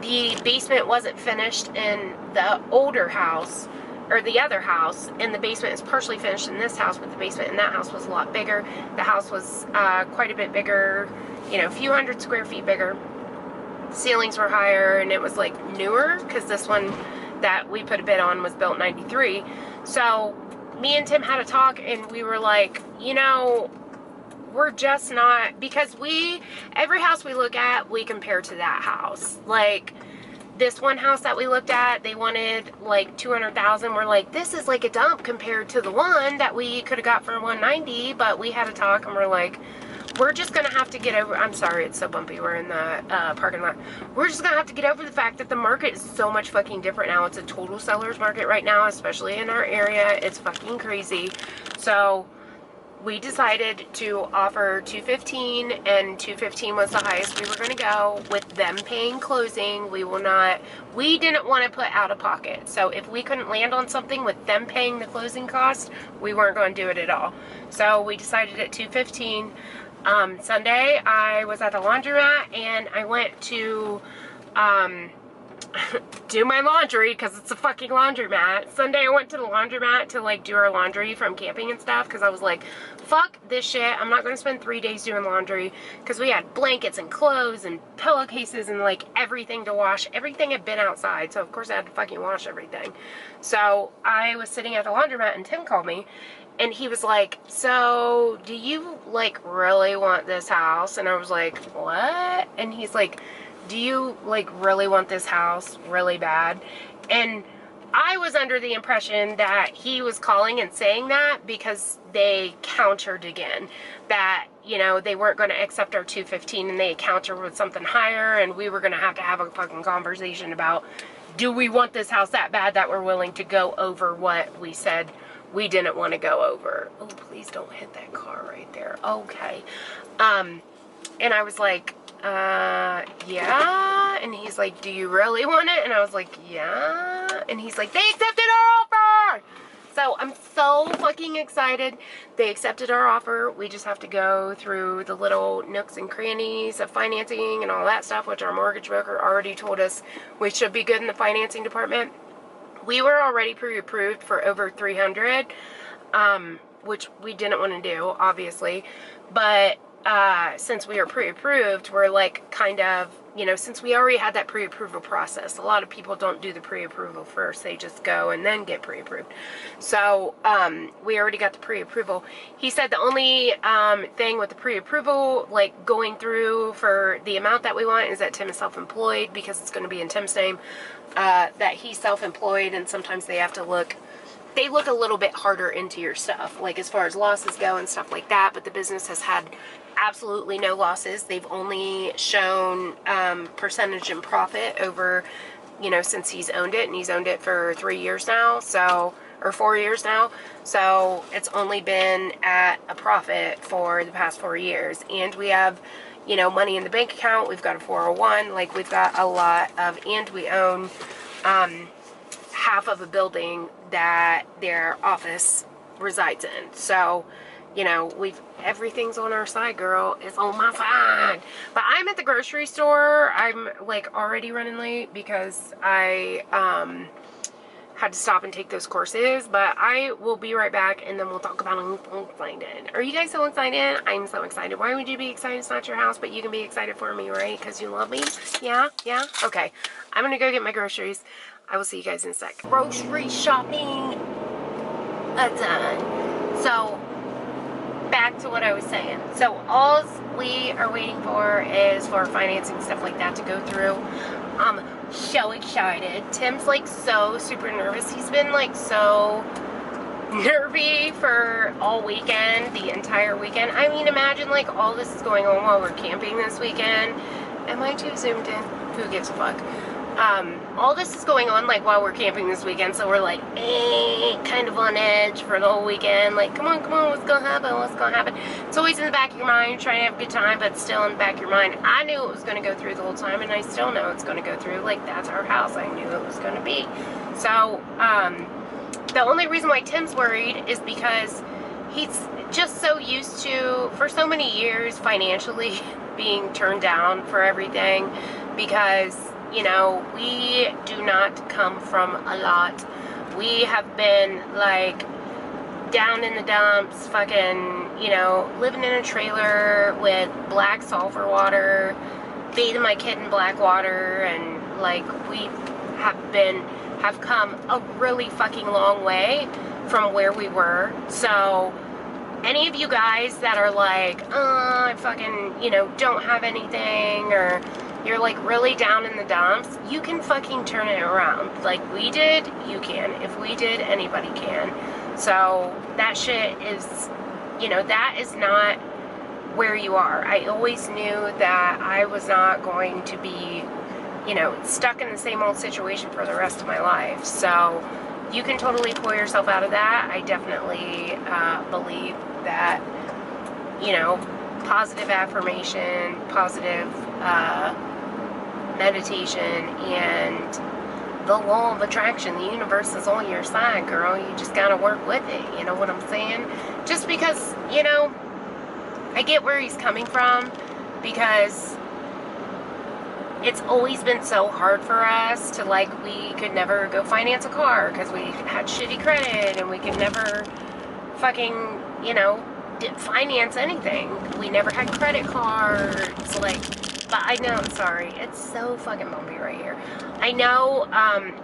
The basement wasn't finished in the older house, or the other house, and the basement is partially finished in this house, but the basement in that house was a lot bigger. The house was quite a bit bigger, you know, a few hundred square feet bigger. Ceilings were higher, and it was like newer, because this one that we put a bid on was built 93. So me and Tim had a talk, and we were like, you know, we're just not, because every house we look at, we compare to that house. Like, this one house that we looked at, they wanted like $200,000. We're like, this is like a dump compared to the one that we could have got for 190. But we had a talk, and we're like, we're just gonna have to get over, I'm sorry, it's so bumpy, we're in the parking lot. We're just gonna have to get over the fact that the market is so much fucking different now. It's a total seller's market right now, especially in our area. It's fucking crazy. So we decided to offer $215, and $215 was the highest we were going to go, with them paying closing. We didn't want to put out of pocket. So if we couldn't land on something with them paying the closing cost, we weren't going to do it at all. So we decided at $215. Sunday, I was at the laundromat, and I went to do my laundry, because it's a fucking laundromat. Sunday I went to the laundromat to like do our laundry from camping and stuff, because I was like, fuck this shit, I'm not going to spend 3 days doing laundry, because we had blankets and clothes and pillowcases and like everything to wash. Everything had been outside, so of course I had to fucking wash everything. So I was sitting at the laundromat, and Tim called me, and he was like, so do you like really want this house? And I was like, what? And he's like, do you like really want this house really bad? And I was under the impression that he was calling and saying that because they countered again, that, you know, they weren't going to accept our $215, and they countered with something higher, and we were going to have a fucking conversation about, do we want this house that bad that we're willing to go over what we said we didn't want to go over. Oh, please don't hit that car right there. Okay. And I was like, yeah. And he's like, do you really want it? And I was like, yeah. And he's like, they accepted our offer. So I'm so fucking excited. They accepted our offer. We just have to go through the little nooks and crannies of financing and all that stuff, which our mortgage broker already told us we should be good in the financing department. We were already pre-approved for over $300, which we didn't want to do, obviously. But since we are pre-approved, we're like kind of, you know, since we already had that pre-approval process. A lot of people don't do the pre-approval first. They just go and then get pre-approved. So we already got the pre-approval. He said the only thing with the pre-approval, like going through for the amount that we want, is that Tim is self-employed, because it's going to be in Tim's name, that he's self-employed, and sometimes they have to look, they look a little bit harder into your stuff, like as far as losses go and stuff like that. But the business has had absolutely no losses. They've only shown percentage in profit over, you know, since he's owned it, and he's owned it for 3 years now, so, or 4 years now. So it's only been at a profit for the past 4 years. And we have, you know, money in the bank account. We've got a 401. Like, we've got a lot of, and we own half of a building that their office resides in. So, you know, everything's on our side, girl. It's on my side. But I'm at the grocery store. I'm like already running late because I had to stop and take those courses. But I will be right back, and then we'll talk about I'm so excited. Are you guys so excited? I'm so excited. Why would you be excited? It's not your house, but you can be excited for me, right? Because you love me? Yeah? Yeah? Okay. I'm going to go get my groceries. I will see you guys in a sec. Grocery shopping done. So, back to what I was saying. So, all we are waiting for is for financing, stuff like that to go through. I'm so excited. Tim's like so super nervous. He's been like so nervy for all weekend, the entire weekend. I mean, imagine like all this is going on while we're camping this weekend. Am I too zoomed in? Who gives a fuck? All this is going on like while we're camping this weekend, so we're like kind of on edge for the whole weekend. Like, come on, what's gonna happen? It's always in the back of your mind, trying to have a good time, but still in the back of your mind. I knew it was gonna go through the whole time, and I still know it's gonna go through. Like, that's our house. I knew it was gonna be. So, the only reason why Tim's worried is because he's just so used to, for so many years, financially being turned down for everything, because, you know, we do not come from a lot. We have been, like, down in the dumps, fucking, you know, living in a trailer with black sulfur water, bathing my kid in black water, and, like, we have come a really fucking long way from where we were. So, any of you guys that are like, I fucking, you know, don't have anything, or you're like really down in the dumps, you can fucking turn it around. Like we did, you can. If we did, anybody can. So that shit is, you know, that is not where you are. I always knew that I was not going to be, you know, stuck in the same old situation for the rest of my life. So you can totally pull yourself out of that. I definitely believe that, you know, positive affirmation, positive meditation, and the law of attraction. The universe is on your side, girl. You just gotta work with it. You know what I'm saying? Just because, you know, I get where he's coming from, because it's always been so hard for us to, like, we could never go finance a car because we had shitty credit, and we could never fucking, you know, finance anything. We never had credit cards, like, but I know, sorry, it's so fucking bumpy right here. I know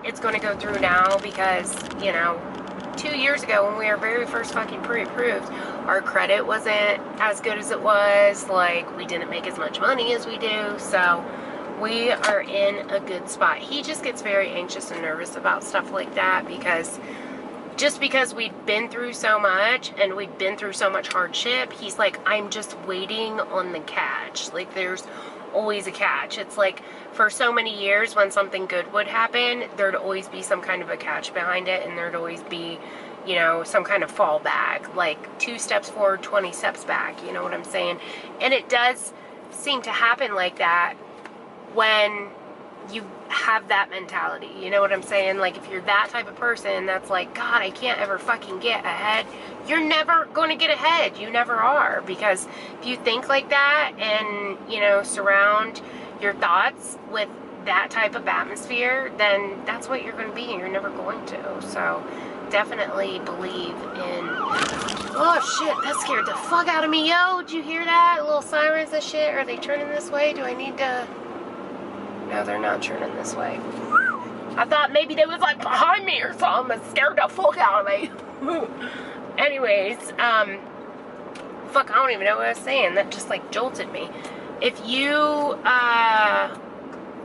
it's going to go through now because, you know, 2 years ago when we were very first fucking pre-approved, our credit wasn't as good as it was. Like, we didn't make as much money as we do, so we are in a good spot. He just gets very anxious and nervous about stuff like that, because just because we've been through so much and we've been through so much hardship, he's like, I'm just waiting on the catch. Like, there's always a catch. It's like, for so many years when something good would happen, there'd always be some kind of a catch behind it, and there'd always be, you know, some kind of fallback, like 2 steps forward, 20 steps back, you know what I'm saying? And it does seem to happen like that when you have that mentality, you know what I'm saying? Like, if you're that type of person that's like, God, I can't ever fucking get ahead, you're never going to get ahead. You never are. Because if you think like that and, you know, surround your thoughts with that type of atmosphere, then that's what you're going to be, and you're never going to. So definitely believe in, oh shit, that scared the fuck out of me. Yo, did you hear that? Little sirens and shit. Are they turning this way? Do I need to? No, they're not turning this way. I thought maybe they was like behind me or something. It scared the fuck out of me. Anyways, fuck, I don't even know what I was saying. That just like jolted me. If you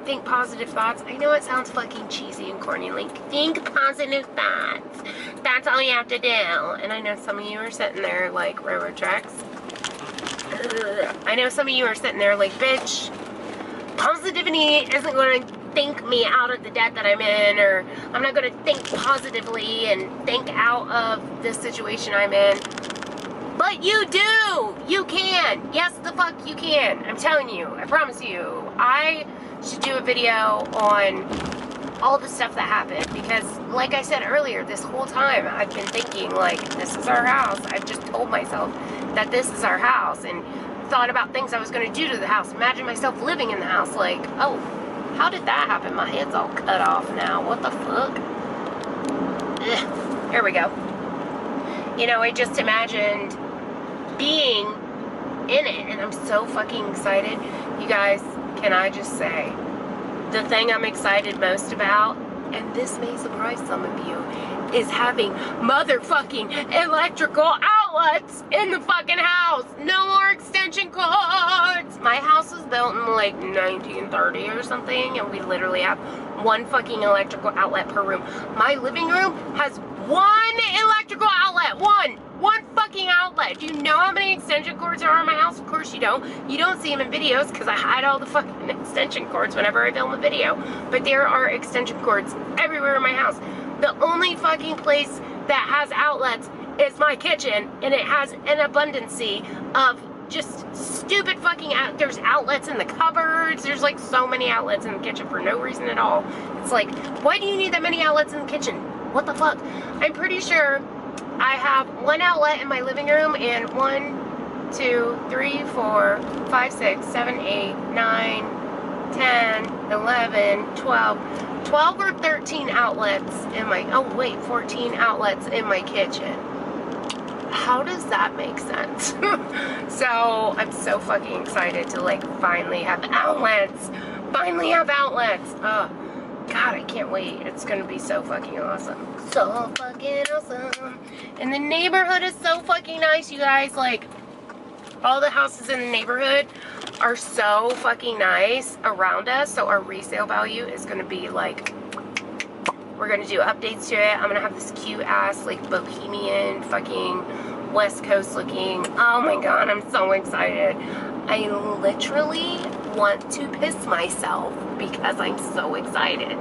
think positive thoughts, I know it sounds fucking cheesy and corny, like, think positive thoughts. That's all you have to do. And I know some of you are sitting there like railroad tracks. I know some of you are sitting there like, bitch, positivity isn't going to think me out of the debt that I'm in, or I'm not going to think positively and think out of this situation I'm in. But you do! You can! Yes, the fuck you can. I'm telling you. I promise you. I should do a video on all the stuff that happened, because like I said earlier, this whole time I've been thinking, like, this is our house. I've just told myself that this is our house, and thought about things I was going to do to the house. Imagine myself living in the house, like, oh, how did that happen? My head's all cut off now. What the fuck? Ugh. Here we go. You know, I just imagined being in it, and I'm so fucking excited. You guys, can I just say, the thing I'm excited most about, and this may surprise some of you, is having motherfucking electrical outlets in the fucking house. No more extension cords. My house was built in like 1930 or something, and we literally have one fucking electrical outlet per room. My living room has one electrical outlet. One fucking outlet. Do you know how many extension cords there are in my house? Of course you don't. You don't see them in videos because I hide all the fucking extension cords whenever I film a video. But there are extension cords everywhere in my house. The only fucking place that has outlets is my kitchen, and it has an abundancy of just stupid fucking there's outlets in the cupboards. There's like so many outlets in the kitchen for no reason at all. It's like, why do you need that many outlets in the kitchen? What the fuck? I'm pretty sure I have one outlet in my living room, and 1, 2, 3, 4, 5, 6, 7, 8, 9, 10, 11, 12 or 13 outlets in my, oh wait, 14 outlets in my kitchen. How does that make sense? So I'm so fucking excited to like finally have outlets. Finally have outlets. Oh, God, I can't wait. It's gonna be so fucking awesome. So fucking awesome. And the neighborhood is so fucking nice, you guys. Like, all the houses in the neighborhood are so fucking nice around us. So our resale value is gonna be like, we're gonna do updates to it. I'm gonna have this cute ass like bohemian fucking West Coast looking. Oh my God, I'm so excited. I literally want to piss myself because I'm so excited.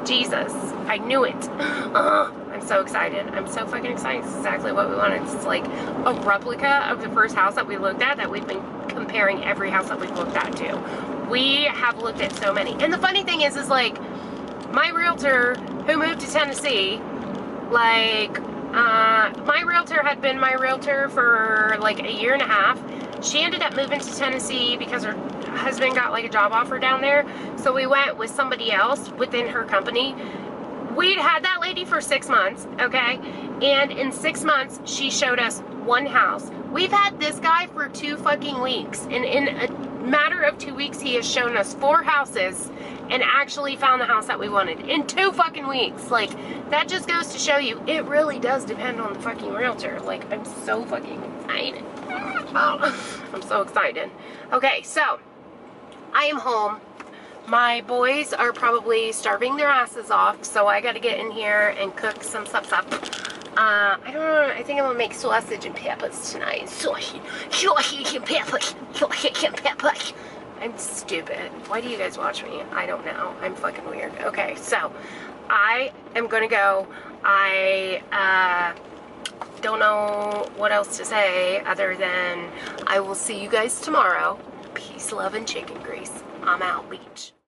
Jesus, I knew it. I'm so excited. I'm so fucking excited. It's exactly what we wanted. It's like a replica of the first house that we looked at, that we've been comparing every house that we've looked at to. We have looked at so many. And the funny thing is like, my realtor who moved to Tennessee, like, my realtor had been my realtor for like a year and a half. She ended up moving to Tennessee because her husband got like a job offer down there. So we went with somebody else within her company. We'd had that lady for 6 months, okay? And in 6 months, she showed us one house. We've had this guy for 2 fucking weeks. And in a matter of 2 weeks, he has shown us 4 houses and actually found the house that we wanted in 2 fucking weeks. Like, that just goes to show you, it really does depend on the fucking realtor. Like, I'm so fucking excited. Oh, I'm so excited. Okay, so, I am home. My boys are probably starving their asses off, so I gotta get in here and cook some stuff up. I don't know, I think I'm gonna make sausage and peppers tonight. Sausage and peppers. Sausage and peppers. I'm stupid. Why do you guys watch me? I don't know. I'm fucking weird. Okay, so I am gonna go. I don't know what else to say other than I will see you guys tomorrow. Peace, love, and chicken grease. I'm out, beach.